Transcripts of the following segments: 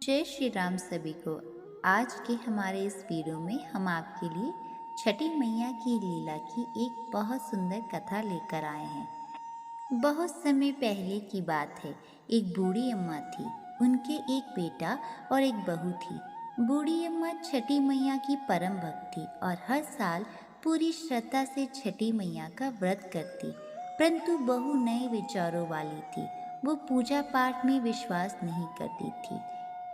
जय श्री राम सभी को। आज के हमारे इस वीडियो में हम आपके लिए छठी मैया की लीला की एक बहुत सुंदर कथा लेकर आए हैं। बहुत समय पहले की बात है। एक बूढ़ी अम्मा थी। उनके एक बेटा और एक बहू थी। बूढ़ी अम्मा छठी मैया की परम भक्त थी और हर साल पूरी श्रद्धा से छठी मैया का व्रत करती। परंतु बहू नए विचारों वाली थी। वो पूजा पाठ में विश्वास नहीं करती थी।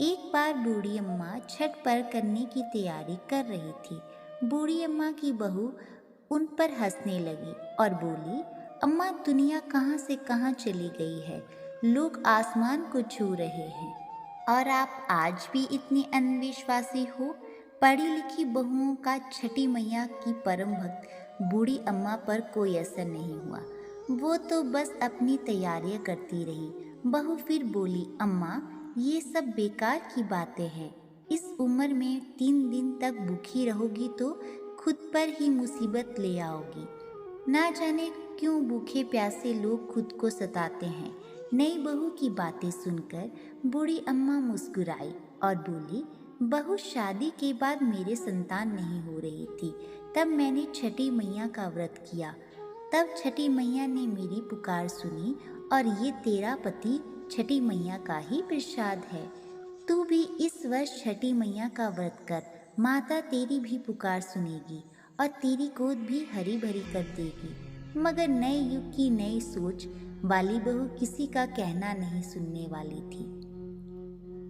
एक बार बूढ़ी अम्मा छठ पर्व करने की तैयारी कर रही थी। बूढ़ी अम्मा की बहू उन पर हंसने लगी और बोली, अम्मा दुनिया कहाँ से कहाँ चली गई है। लोग आसमान को छू रहे हैं और आप आज भी इतनी अंधविश्वासी हो। पढ़ी लिखी बहुओं का छठी मैया की परम भक्त बूढ़ी अम्मा पर कोई असर नहीं हुआ। वो तो बस अपनी तैयारियां करती रही। बहू फिर बोली, अम्मा ये सब बेकार की बातें हैं। इस उम्र में 3 दिन तक भूखी रहोगी तो खुद पर ही मुसीबत ले आओगी। ना जाने क्यों भूखे प्यासे लोग खुद को सताते हैं। नई बहू की बातें सुनकर बूढ़ी अम्मा मुस्कुराई और बोली, बहू शादी के बाद मेरे संतान नहीं हो रही थी, तब मैंने छठी मैया का व्रत किया। तब छठी मैया ने मेरी पुकार सुनी और ये तेरा पति छठी मैया का ही प्रसाद है। तू भी इस वर्ष छठी मैया का व्रत कर, माता तेरी भी पुकार सुनेगी और तेरी गोद भी हरी भरी कर देगी। मगर नए युग की नई सोच वाली बहू किसी का कहना नहीं सुनने वाली थी।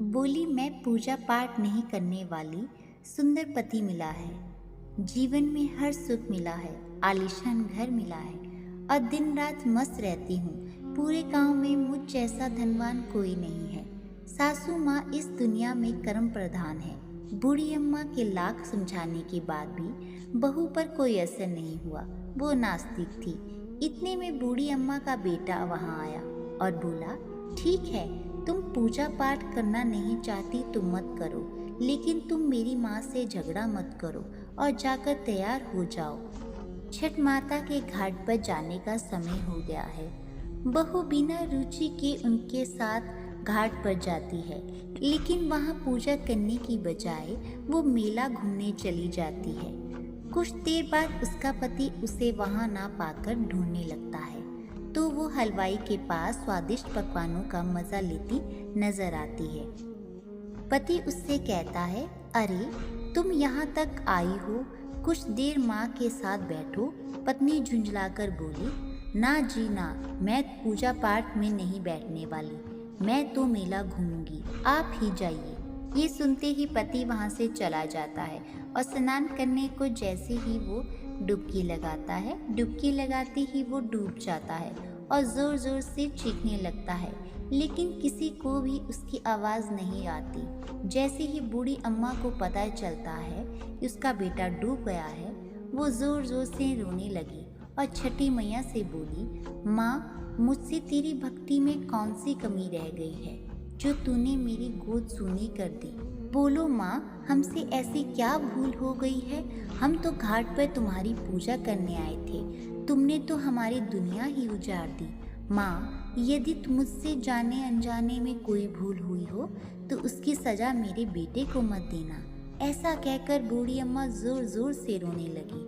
बोली, मैं पूजा पाठ नहीं करने वाली। सुंदर पति मिला है, जीवन में हर सुख मिला है, आलीशान घर मिला है और दिन रात मस्त रहती हूँ। पूरे गांव में मुझ जैसा धनवान कोई नहीं है। सासू माँ इस दुनिया में कर्म प्रधान है। बूढ़ी अम्मा के लाख समझाने के बाद भी बहू पर कोई असर नहीं हुआ। वो नास्तिक थी। इतने में बूढ़ी अम्मा का बेटा वहाँ आया और बोला, ठीक है, तुम पूजा पाठ करना नहीं चाहती तो मत करो, लेकिन तुम मेरी माँ से झगड़ा मत करो और जाकर तैयार हो जाओ। छठ माता के घाट पर जाने का समय हो गया है। बहू बिना रुचि के उनके साथ घाट पर जाती है, लेकिन वहाँ पूजा करने की बजाय वो मेला घूमने चली जाती है। कुछ देर बाद उसका पति उसे वहाँ ना पाकर ढूंढने लगता है, तो वो हलवाई के पास स्वादिष्ट पकवानों का मजा लेती नजर आती है। पति उससे कहता है, अरे तुम यहाँ तक आई हो, कुछ देर माँ के साथ बैठो। पत्नी झुंझलाकर बोली, ना जी ना, मैं पूजा पाठ में नहीं बैठने वाली, मैं तो मेला घूमूंगी, आप ही जाइए। ये सुनते ही पति वहाँ से चला जाता है और स्नान करने को जैसे ही वो डुबकी लगाता है, डुबकी लगाते ही वो डूब जाता है और जोर जोर से चीखने लगता है, लेकिन किसी को भी उसकी आवाज़ नहीं आती। जैसे ही बूढ़ी अम्मा को पता चलता है कि उसका बेटा डूब गया है, वो जोर जोर से रोने लगी और छठी मैया से बोली, माँ मुझसे तेरी भक्ति में कौन सी कमी रह गई है जो तूने मेरी गोद सूनी कर दी। बोलो माँ, हमसे ऐसी क्या भूल हो गई है। हम तो घाट पर तुम्हारी पूजा करने आए थे, तुमने तो हमारी दुनिया ही उजाड़ दी। माँ, यदि मुझसे जाने अनजाने में कोई भूल हुई हो तो उसकी सजा मेरे बेटे को मत देना। ऐसा कहकर बूढ़ी अम्मा जोर जोर से रोने लगी।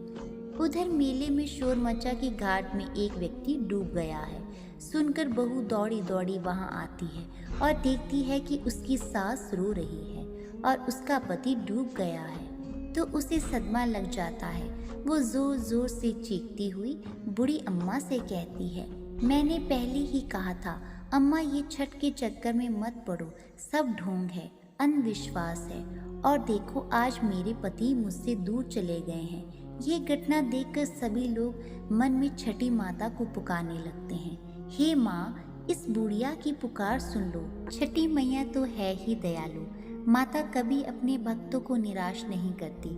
उधर मेले में शोर मचा कि घाट में एक व्यक्ति डूब गया है। सुनकर बहू दौड़ी दौड़ी वहां आती है और देखती है कि उसकी सास रो रही है और उसका पति डूब गया है, तो उसे सदमा लग जाता है। वो जोर जोर से चीखती हुई बूढ़ी अम्मा से कहती है, मैंने पहले ही कहा था अम्मा, ये छठ के चक्कर में मत पड़ो, सब ढोंग है, अंधविश्वास है। और देखो आज मेरे पति मुझसे दूर चले गए हैं। ये घटना देखकर सभी लोग मन में छठी माता को पुकारने लगते हैं, हे माँ, इस बुढ़िया की पुकार सुन लो। छठी मैया तो है ही दयालु, माता कभी अपने भक्तों को निराश नहीं करती।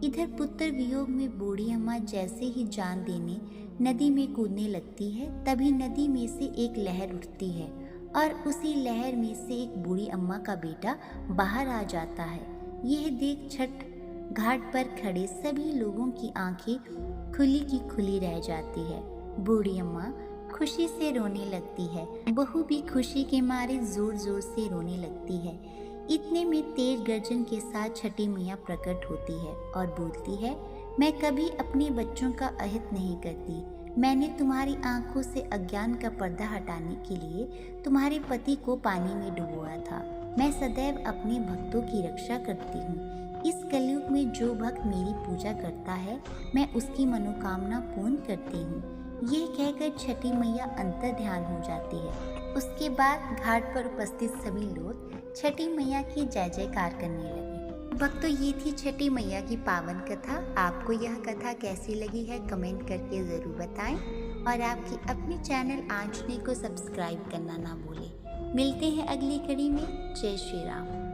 इधर पुत्र वियोग में बूढ़ी अम्मा जैसे ही जान देने नदी में कूदने लगती है, तभी नदी में से एक लहर उठती है और उसी लहर में से एक बूढ़ी अम्मा का बेटा बाहर आ जाता है। यह देख छठ घाट पर खड़े सभी लोगों की आंखें खुली की खुली रह जाती है। बूढ़ी अम्मा खुशी से रोने लगती है। बहू भी खुशी के मारे जोर जोर से रोने लगती है। इतने में तेज गर्जन के साथ छठी मैया प्रकट होती है और बोलती है, मैं कभी अपने बच्चों का अहित नहीं करती। मैंने तुम्हारी आंखों से अज्ञान का पर्दा हटाने के लिए तुम्हारे पति को पानी में डुबोया था। मैं सदैव अपने भक्तों की रक्षा करती हूँ। इस कलयुग में जो भक्त मेरी पूजा करता है, मैं उसकी मनोकामना पूर्ण करती हूँ। यह कहकर छठी मैया अंतर ध्यान हो जाती है। उसके बाद घाट पर उपस्थित सभी लोग छठी मैया की जय जयकार करने लगे। भक्तों, ये थी छठी मैया की पावन कथा। आपको यह कथा कैसी लगी है कमेंट करके ज़रूर बताएं और आपके अपने चैनल आंचने को सब्सक्राइब करना ना भूलें। मिलते हैं अगली कड़ी में। जय श्री राम।